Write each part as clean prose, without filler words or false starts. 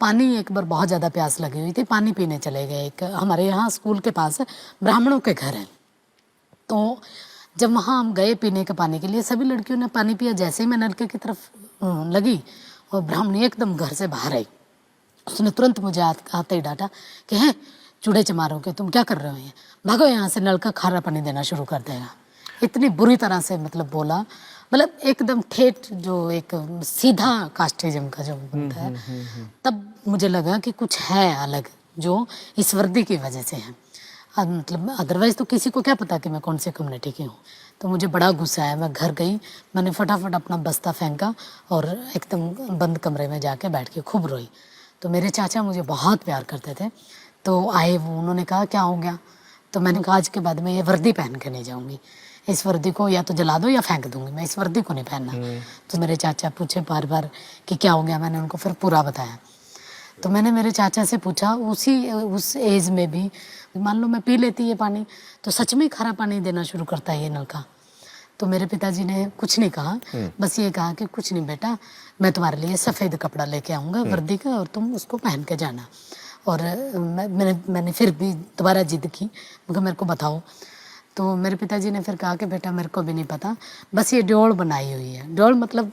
पानी एक बार बहुत ज़्यादा प्यास लगी हुई थी, पानी पीने चले गए। एक हमारे यहाँ स्कूल के पास ब्राह्मणों के घर है, तो जब वहाँ हम गए पीने के पानी के लिए, सभी लड़कियों ने पानी पिया। जैसे ही मैं नलके की तरफ लगी और ब्राह्मणी एकदम घर से बाहर आई, उसने तुरंत मुझे आते ही डांटा कि हैं चूड़े चमारों के, तुम क्या कर रहे हो, ये भागो यहाँ से, नल का खारा पानी देना शुरू कर देगा। इतनी बुरी तरह से मतलब बोला, मतलब एकदम ठेठ, जो एक सीधा कास्टिज्म का जो बनता है। तब मुझे लगा कि कुछ है अलग, जो इस वर्दी की वजह से है। मतलब अदरवाइज तो किसी को क्या पता कि मैं कौन सी कम्युनिटी की हूँ। तो मुझे बड़ा गुस्सा आया, मैं घर गई, मैंने फटाफट अपना बस्ता फेंका और एकदम बंद कमरे में जाके बैठ के खूब रोई। तो मेरे चाचा मुझे बहुत प्यार करते थे, तो आए वो, उन्होंने कहा क्या हो गया। तो मैंने कहा आज के बाद मैं ये वर्दी पहन के नहीं जाऊँगी, इस वर्दी को या तो जला दो या फेंक दूंगी, मैं इस वर्दी को नहीं पहनना। तो मेरे चाचा पूछे बार बार कि क्या हो गया, मैंने उनको फिर पूरा बताया। तो मैंने मेरे चाचा से पूछा, उस एज में भी मान लो मैं पी लेती ये पानी, तो सच में खारा पानी देना शुरू करता है ये नल का। तो मेरे पिताजी ने कुछ नहीं कहा, बस ये कहा कि कुछ नहीं बेटा, मैं तुम्हारे लिए सफ़ेद कपड़ा लेके आऊँगा वर्दी का, और तुम उसको पहन के जाना। और मैंने फिर भी दोबारा जिद की, मगर मेरे को बताओ। तो मेरे पिताजी ने फिर कहा कि बेटा मेरे को भी नहीं पता, बस ये डोल बनाई हुई है। डोल मतलब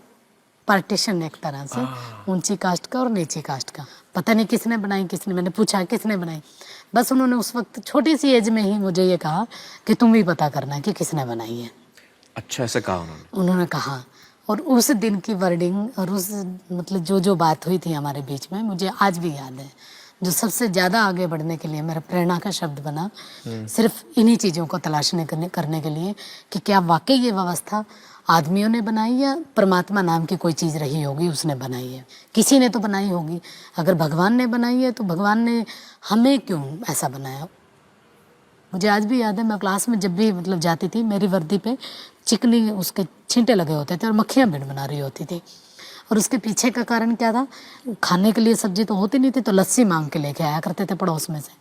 पार्टीशन एक तरह से, ऊंची कास्ट का और नीची कास्ट का। पता नहीं किसने बनाई, मैंने पूछा किसने बनाई, बस उन्होंने उस वक्त छोटी सी एज में ही मुझे ये कहा कि तुम भी पता करना कि किसने बनाई है। अच्छा, ऐसा कहा उन्होंने कहा। और उस दिन की वर्डिंग और उस मतलब जो बात हुई थी हमारे बीच में, मुझे आज भी याद है। जो सबसे ज़्यादा आगे बढ़ने के लिए मेरा प्रेरणा का शब्द बना, सिर्फ इन्हीं चीज़ों को तलाशने करने के लिए कि क्या वाकई ये व्यवस्था आदमियों ने बनाई या परमात्मा नाम की कोई चीज़ रही होगी उसने बनाई है। किसी ने तो बनाई होगी। अगर भगवान ने बनाई है तो भगवान ने हमें क्यों ऐसा बनाया। मुझे आज भी याद है, मैं क्लास में जब भी मतलब जाती थी, मेरी वर्दी पे चिकनी उसके छींटे लगे होते थे और मक्खियाँ भिड़ बना रही होती थी। और उसके पीछे का कारण क्या था, खाने के लिए सब्जी तो होती नहीं थी, तो लस्सी मांग के लेके आया करते थे पड़ोस में से।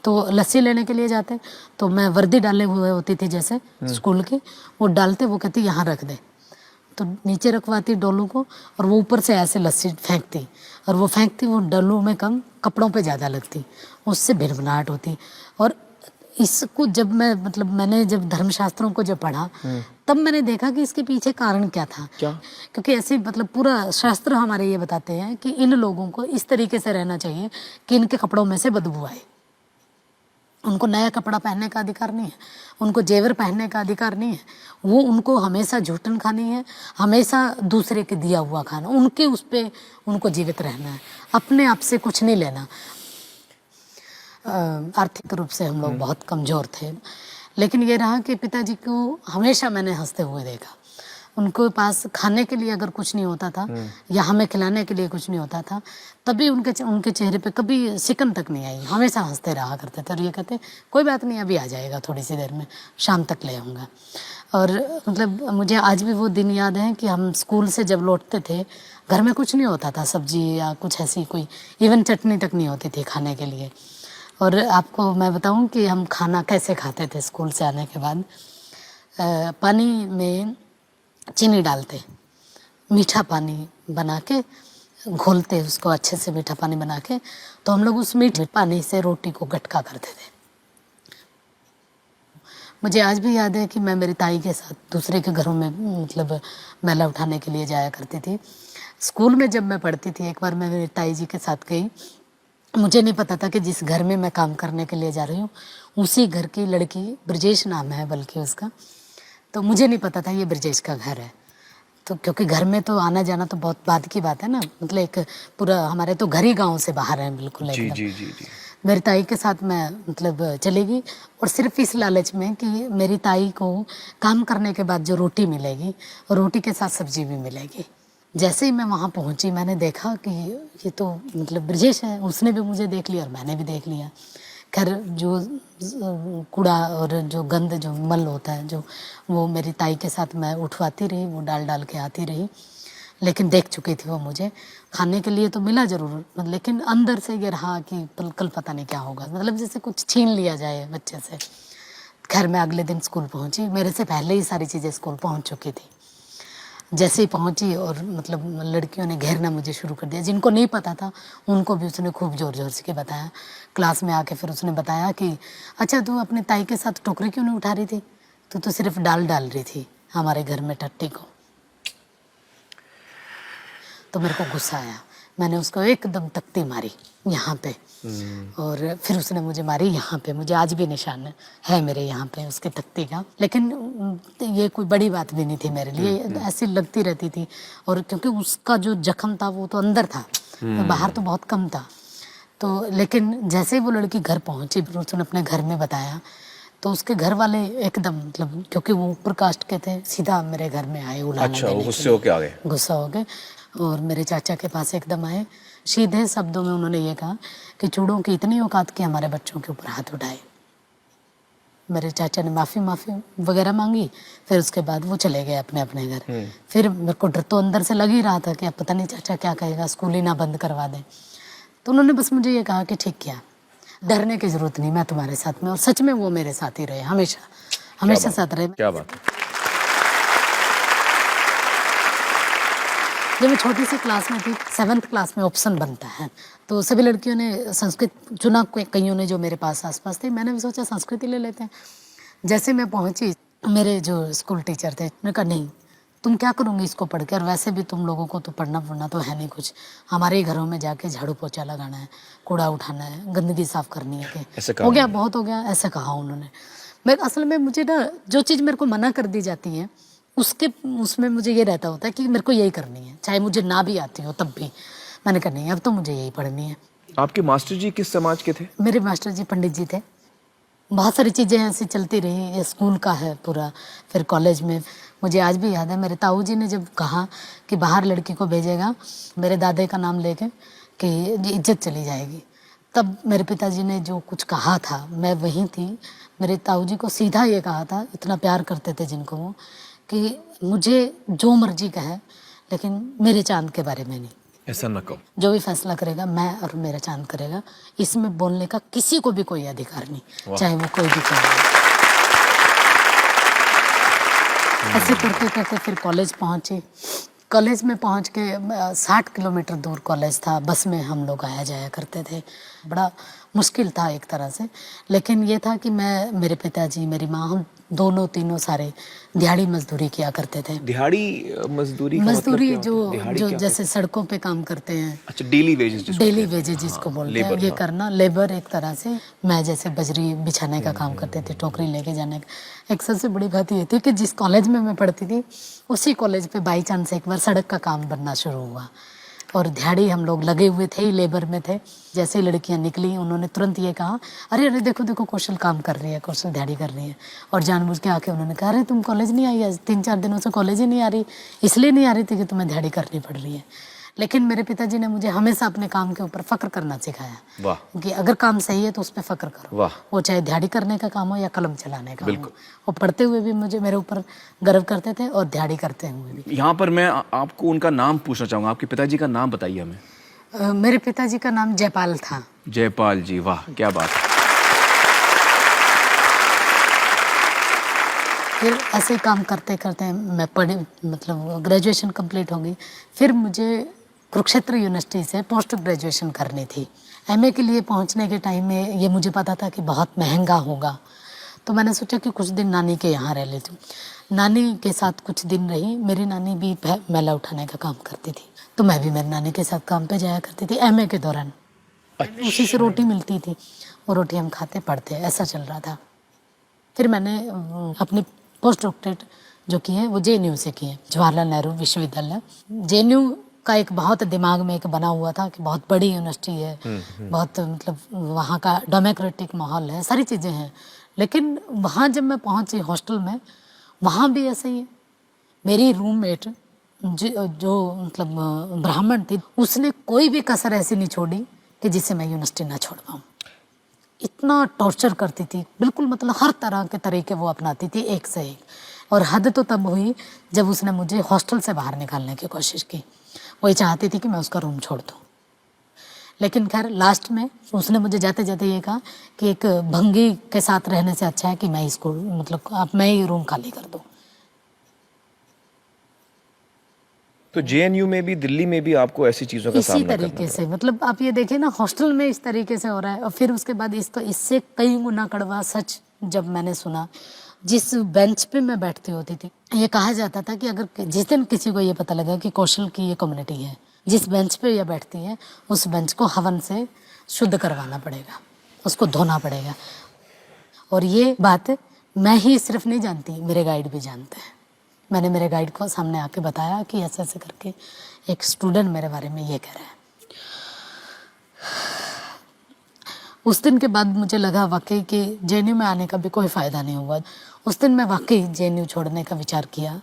तो लस्सी लेने के लिए जाते, तो मैं वर्दी डाले हुए होती थी जैसे स्कूल की, वो डालते, वो कहती यहाँ रख दे, तो नीचे रखवाती डोलू को, और वो ऊपर से ऐसे लस्सी फेंकती, और वो फेंकती, वो डोलू में कम, कपड़ों पे ज़्यादा लगती, उससे भिनभिनाहट होती। और इसको जब मैं मतलब मैंने जब धर्मशास्त्रों को जब पढ़ा, तब मैंने देखा कि इसके पीछे कारण क्या था। क्या? क्योंकि ऐसे मतलब पूरा शास्त्र हमारे ये बताते हैं कि इन लोगों को इस तरीके से रहना चाहिए कि इनके कपड़ों में से बदबू आए। उनको नया कपड़ा पहनने का अधिकार नहीं है, उनको जेवर पहनने का अधिकार नहीं है, वो उनको हमेशा झूठन खानी है, हमेशा दूसरे के दिया हुआ खाना, उनके उस पर उनको जीवित रहना है, अपने आप से कुछ नहीं लेना। आर्थिक रूप से हम लोग बहुत कमज़ोर थे, लेकिन ये रहा कि पिताजी को हमेशा मैंने हंसते हुए देखा। उनके पास खाने के लिए अगर कुछ नहीं होता था या हमें खिलाने के लिए कुछ नहीं होता था, तभी उनके चेहरे पे कभी सिकन तक नहीं आई, हमेशा हंसते रहा करते थे। और ये कहते कोई बात नहीं, अभी आ जाएगा, थोड़ी सी देर में, शाम तक ले आऊँगा। और मतलब मुझे आज भी वो दिन याद है कि हम स्कूल से जब लौटते थे, घर में कुछ नहीं होता था, सब्जी या कुछ ऐसी कोई इवन चटनी तक नहीं होती थी खाने के लिए। और आपको मैं बताऊं कि हम खाना कैसे खाते थे स्कूल से आने के बाद। पानी में चीनी डालते, मीठा पानी बना के घोलते, उसको अच्छे से मीठा पानी बना के, तो हम लोग उस मीठे पानी से रोटी को गटका करते थे। मुझे आज भी याद है कि मैं मेरी ताई के साथ दूसरे के घरों में मतलब मैला उठाने के लिए जाया करती थी। स्कूल में जब मैं पढ़ती थी, एक बार मैं मेरी ताई जी के साथ गई। मुझे नहीं पता था कि जिस घर में मैं काम करने के लिए जा रही हूँ, उसी घर की लड़की, ब्रजेश नाम है बल्कि उसका, तो मुझे नहीं पता था ये ब्रजेश का घर है। तो क्योंकि घर में तो आना जाना तो बहुत बाद की बात है ना, मतलब एक पूरा हमारे तो घर ही गाँव से बाहर है बिल्कुल जी एकदम। जी जी जी। मेरी ताई के साथ मैं मतलब चली गई, और सिर्फ इस लालच में कि मेरी ताई को काम करने के बाद जो रोटी मिलेगी, रोटी के साथ सब्जी भी मिलेगी। जैसे ही मैं वहाँ पहुँची, मैंने देखा कि ये तो मतलब ब्रजेश है, उसने भी मुझे देख लिया और मैंने भी देख लिया। खैर जो कूड़ा और जो गंद जो मल होता है, जो वो मेरी ताई के साथ मैं उठवाती रही, वो डाल डाल के आती रही, लेकिन देख चुकी थी वो मुझे। खाने के लिए तो मिला ज़रूर, लेकिन अंदर से ये रहा कि कल पता नहीं क्या होगा, मतलब जैसे कुछ छीन लिया जाए बच्चे से। खैर मैं अगले दिन स्कूल पहुँची, मेरे से पहले ही सारी चीज़ें स्कूल पहुँच चुकी थी। जैसे ही पहुंची और मतलब लड़कियों ने घेरना मुझे शुरू कर दिया, जिनको नहीं पता था उनको भी उसने खूब ज़ोर ज़ोर से के बताया। क्लास में आके फिर उसने बताया कि अच्छा तू अपने ताई के साथ टोकरी क्यों नहीं उठा रही थी, तू तो सिर्फ डाल डाल रही थी हमारे घर में टट्टी को। तो मेरे को गुस्सा आया, मैंने उसको एकदम तख्ती मारी यहाँ पे, और फिर उसने मुझे मारी यहाँ पे, मुझे आज भी निशान है मेरे यहाँ पे उसके तख्ती का। लेकिन ये कोई बड़ी बात भी नहीं थी मेरे लिए, ऐसी लगती रहती थी। और क्योंकि उसका जो जख्म था वो तो अंदर था, तो बाहर तो बहुत कम था। तो लेकिन जैसे ही वो लड़की घर पहुंची, फिर उसने अपने घर में बताया, तो उसके घर वाले एकदम मतलब, क्योंकि वो ऊपर कास्ट के थे, सीधा मेरे घर में आए उलाहना अच्छा, देने वो के गुस्से लिए। होके आ गए। गुस्सा हो गए और मेरे चाचा के पास एकदम आए। सीधे शब्दों में उन्होंने ये कहा कि चूड़ों की इतनी औकात कि हमारे बच्चों के ऊपर हाथ उठाए। मेरे चाचा ने माफ़ी वगैरह मांगी, फिर उसके बाद वो चले गए अपने अपने घर। फिर मेरे को डर तो अंदर से लग ही रहा था कि अब पता नहीं चाचा क्या कहेगा, स्कूल ही ना बंद करवा दें। तो उन्होंने बस मुझे ये कहा कि ठीक किया, डरने की ज़रूरत नहीं, मैं तुम्हारे साथ में। और सच में वो मेरे साथ ही रहे, हमेशा हमेशा साथ रहे। क्या बात है। जब मैं छोटी सी क्लास में थी, 7th क्लास में ऑप्शन बनता है, तो सभी लड़कियों ने संस्कृत चुना, कईयों ने जो मेरे पास आसपास थे। मैंने भी सोचा संस्कृत ही ले लेते हैं। जैसे मैं पहुंची, मेरे जो स्कूल टीचर थे उन्होंने कहा नहीं, तुम क्या करोगे इसको पढ़ के, और वैसे भी तुम लोगों को तो पढ़ना तो है नहीं कुछ, हमारे ही घरों में जाके झाड़ू पोछा लगाना है, कूड़ा उठाना है, गंदगी साफ करनी है, कि हो गया बहुत हो गया, ऐसे कहा उन्होंने। मैं असल में मुझे ना जो चीज़ मेरे को मना कर दी जाती है उसमें मुझे ये रहता होता है कि मेरे को यही करनी है, चाहे मुझे ना भी आती हो तब भी। मैंने कहा नहीं, अब तो मुझे यही पढ़नी है। आपके मास्टर जी किस समाज के थे? मेरे मास्टर जी पंडित जी थे। बहुत सारी चीज़ें ऐसी चलती रही, ये स्कूल का है पूरा। फिर कॉलेज में मुझे आज भी याद है, मेरे ताऊ जी ने जब कहा कि बाहर लड़की को भेजेगा मेरे दादे का नाम लेके कि इज्जत चली जाएगी, तब मेरे पिताजी ने जो कुछ कहा था, मैं वहीं थी। मेरे ताऊ जी को सीधा ये कहा था, इतना प्यार करते थे जिनको वो, कि मुझे जो मर्जी कहे लेकिन मेरे चांद के बारे में नहीं। ऐसा न कहो। जो भी फैसला करेगा मैं और मेरा चांद करेगा, इसमें बोलने का किसी को भी कोई अधिकार नहीं, चाहे वो कोई भी चाहे। ऐसे करते करते फिर कॉलेज पहुंचे। कॉलेज में पहुंच के 60 किलोमीटर दूर कॉलेज था, बस में हम लोग आया जाया करते थे। बड़ा मुश्किल था एक तरह से, लेकिन ये था कि मैं, मेरे पिताजी, मेरी माँ, हम दोनों तीनों सारे दिहाड़ी मजदूरी किया करते थे। दिहाड़ी मजदूरी का मजदूरी मतलब क्या होता है? जो जैसे सड़कों पे काम करते हैं, अच्छा, डेली वेजेस जिसको बोलते हैं, ये करना, लेबर एक तरह से। मैं जैसे बजरी बिछाने का काम करते थे, टोकरी लेके जाने का। एक सबसे बड़ी बात ये थी कि जिस कॉलेज में मैं पढ़ती थी उसी कॉलेज पे बाई चांस एक बार सड़क का काम बनना शुरू हुआ, और दिहाड़ी हम लोग लगे हुए थे, लेबर में थे। जैसे ही लड़कियां निकली उन्होंने तुरंत ये कहा, अरे अरे देखो देखो कौशल काम कर रही है, कौशल दिहाड़ी कर रही है। और जानबूझ के आके उन्होंने कहा, अरे तुम कॉलेज नहीं आई आज, 3-4 दिनों से कॉलेज ही नहीं आ रही, इसलिए नहीं आ रही थी कि तुम्हें दिहाड़ी करनी पड़ रही है। लेकिन मेरे पिताजी ने मुझे हमेशा अपने काम के ऊपर फक्र करना सिखाया। वाह। कि अगर काम सही है तो उस पर फक्र करो। वाह। वो चाहे दिहाड़ी करने का काम हो या कलम चलाने का हो। वो पढ़ते हुए भी मुझे, मेरे ऊपर गर्व करते थे, और दिहाड़ी करते हुए भी। यहाँ पर मैं आपको उनका नाम पूछना चाहूंगा, आपके पिताजी का नाम बताइए हमें। मेरे पिताजी का नाम जयपाल था। जयपाल जी, वाह क्या बात है। फिर ऐसे ही काम करते करते मैं पढ़ी, मतलब ग्रेजुएशन कंप्लीट हो गई। फिर मुझे कुरुक्षेत्र यूनिवर्सिटी से पोस्ट ग्रेजुएशन करनी थी। एमए के लिए पहुंचने के टाइम में ये मुझे पता था कि बहुत महंगा होगा, तो मैंने सोचा कि कुछ दिन नानी के यहाँ रह लेती हूँ। नानी के साथ कुछ दिन रही। मेरी नानी भी मैला उठाने का काम करती थी, तो मैं भी मेरी नानी के साथ काम पे जाया करती थी एमए के दौरान। उसी से रोटी मिलती थी, वो रोटी हम खाते पढ़ते, ऐसा चल रहा था। फिर मैंने अपनी पोस्ट डॉक्टरेट जो की है वो जेएनयू से की है, जवाहरलाल नेहरू विश्वविद्यालय। जेएनयू का एक बहुत दिमाग में एक बना हुआ था कि बहुत बड़ी यूनिवर्सिटी है, बहुत मतलब वहाँ का डेमोक्रेटिक माहौल है, सारी चीज़ें हैं। लेकिन वहाँ जब मैं पहुँची हॉस्टल में, वहाँ भी ऐसे ही है। मेरी रूममेट जो मतलब ब्राह्मण थी, उसने कोई भी कसर ऐसी नहीं छोड़ी कि जिससे मैं यूनिवर्सिटी ना छोड़ पाऊँ। इतना टॉर्चर करती थी, बिल्कुल मतलब हर तरह के तरीके वो अपनाती थी, एक से एक। और हद तो तब हुई जब उसने मुझे हॉस्टल से बाहर निकालने की कोशिश की। वो ये चाहती थी कि मैं उसका रूम छोड़ दूँ। लेकिन खैर लास्ट में उसने मुझे जाते जाते ये कहा कि एक भंगी के साथ रहने से अच्छा है कि मैं इसको, मतलब अब मैं ही रूम खाली कर दूँ। तो जेएनयू में भी, दिल्ली में भी आपको ऐसी चीजों का इसी सामना करना तरीके से, मतलब आप ये देखिए ना, हॉस्टल में इस तरीके से हो रहा है। और फिर उसके बाद इससे कई गुना कड़वा सच जब मैंने सुना, जिस बेंच पे मैं बैठती होती थी, ये कहा जाता था कि अगर जिस दिन किसी को ये पता लगा कि कौशल की ये कम्युनिटी है, जिस बेंच पे ये बैठती है, उस बेंच को हवन से शुद्ध करवाना पड़ेगा, उसको धोना पड़ेगा। और ये बात मैं ही सिर्फ नहीं जानती, मेरे गाइड भी जानते हैं। मैंने मेरे गाइड को सामने आके बताया कि ऐसे ऐसे करके एक स्टूडेंट मेरे बारे में ये कह रहा है। उस दिन के बाद मुझे लगा वाकई कि जेएनयू में आने का भी कोई फ़ायदा नहीं हुआ। उस दिन मैं वाकई जेएनयू छोड़ने का विचार किया,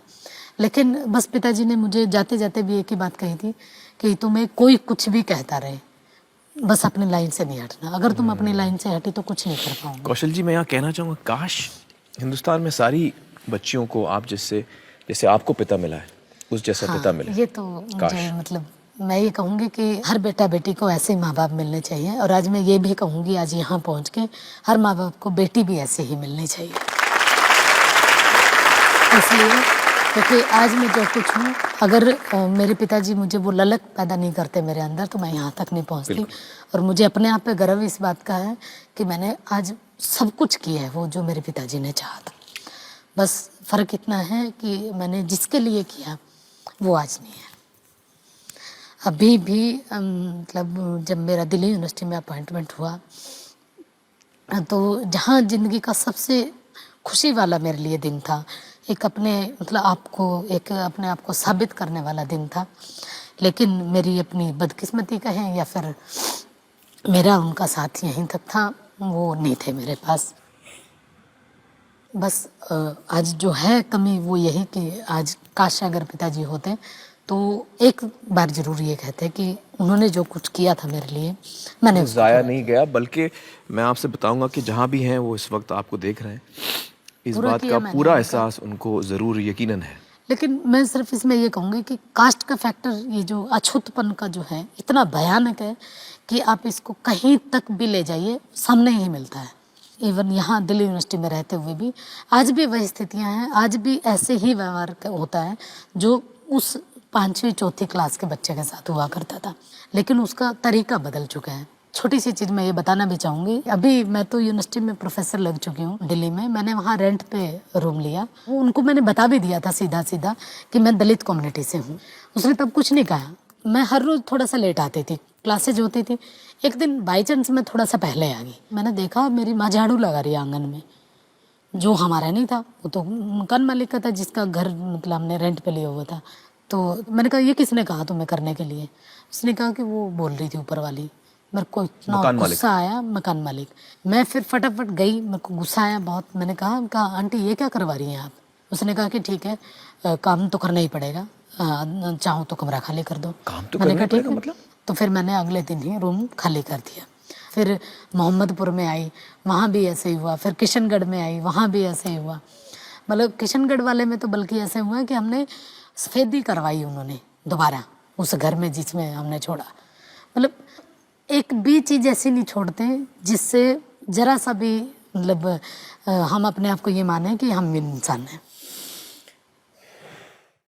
लेकिन बस पिताजी ने मुझे जाते जाते भी एक ही बात कही थी कि तुम्हें कोई कुछ भी कहता रहे, बस अपनी लाइन से नहीं हटना। अगर तुम अपनी लाइन से हटी तो कुछ नहीं कर पाओगे। कौशल जी, मैं यहाँ कहना चाहूँगा, काश हिंदुस्तान में सारी बच्चियों को आप जैसे आपको पिता मिला है, उस जैसा पिता मिले। ये तो मुझे, मतलब मैं ये कहूँगी कि हर बेटा बेटी को ऐसे माँ बाप मिलने चाहिए। और आज मैं ये भी कहूँगी, आज यहाँ पहुँच के, हर माँ बाप को बेटी भी ऐसे ही मिलनी चाहिए। इसलिए क्योंकि आज मैं जो कुछ हूँ, अगर मेरे पिताजी मुझे वो ललक पैदा नहीं करते मेरे अंदर, तो मैं यहाँ तक नहीं पहुँचती। और मुझे अपने आप पे गर्व इस बात का है कि मैंने आज सब कुछ किया है वो जो मेरे पिताजी ने चाहा था। बस फ़र्क इतना है कि मैंने जिसके लिए किया वो आज नहीं है। अभी भी मतलब जब मेरा दिल्ली यूनिवर्सिटी में अपॉइंटमेंट हुआ, तो जहाँ ज़िंदगी का सबसे खुशी वाला मेरे लिए दिन था, एक अपने अपने आप को साबित करने वाला दिन था, लेकिन मेरी अपनी बदकिस्मती कहें या फिर मेरा उनका साथ यहीं तक था, वो नहीं थे मेरे पास। बस आज जो है कमी वो यही कि आज काश अगर पिताजी होते तो एक बार ज़रूर ये कहते कि उन्होंने जो कुछ किया था मेरे लिए, मैंने उसको ज़ाया नहीं गया, बल्कि मैं आपसे बताऊंगा कि जहाँ भी हैं वो इस वक्त आपको देख रहे हैं, इस बात का पूरा एहसास उनको ज़रूर यकीनन है। लेकिन मैं सिर्फ इसमें ये कहूँगी कि कास्ट का फैक्टर, ये जो अछूतपन का जो है, इतना भयानक है कि आप इसको कहीं तक भी ले जाइए, सामने ही मिलता है। इवन यहाँ दिल्ली यूनिवर्सिटी में रहते हुए भी आज भी वही स्थितियाँ हैं, आज भी ऐसे ही व्यवहार होता है जो उस 5वीं 4थी क्लास के बच्चे के साथ हुआ करता था, लेकिन उसका तरीका बदल चुका है। छोटी सी चीज़ मैं ये बताना भी चाहूँगी, अभी मैं तो यूनिवर्सिटी में प्रोफेसर लग चुकी हूँ दिल्ली में। मैंने वहाँ रेंट पे रूम लिया, उनको मैंने बता भी दिया था सीधा सीधा कि मैं दलित कम्युनिटी से हूँ। उसने तब कुछ नहीं कहा। मैं हर रोज़ थोड़ा सा लेट आती थी, क्लासेज होती थी। एक दिन बाई चांस मैं थोड़ा सा पहले आ गई, मैंने देखा मेरी माँ झाड़ू लगा रही है आंगन में, जो हमारा नहीं था, वो तो मकान मालिक का था जिसका घर मतलब हमने रेंट पे लिया हुआ था। तो मैंने कहा ये किसने कहा तुम्हें करने के लिए? उसने कहा कि वो बोल रही थी ऊपर वाली। मेरे को इतना गुस्सा आया, मकान मालिक। मैं फिर फटाफट गई, मेरे को गुस्सा आया बहुत। मैंने कहा आंटी ये क्या करवा रही हैं आप? उसने कहा कि ठीक है, काम तो करना ही पड़ेगा, चाहो तो कमरा खाली कर दो। काम तो मैंने करना कहा ठीक पड़ेगा है। मतलब? तो फिर मैंने अगले दिन ही रूम खाली कर दिया। फिर मोहम्मदपुर में आई, वहाँ भी ऐसे ही हुआ। फिर किशनगढ़ में आई, वहाँ भी ऐसे ही हुआ। मतलब किशनगढ़ वाले में तो बल्कि ऐसे हुआ कि हमने सफेदी करवाई उन्होंने दोबारा उस घर में जिसमें हमने छोड़ा। मतलब एक भी चीज़ ऐसी नहीं छोड़ते जिससे जरा सा भी मतलब हम अपने आप को ये माने कि हम इंसान हैं।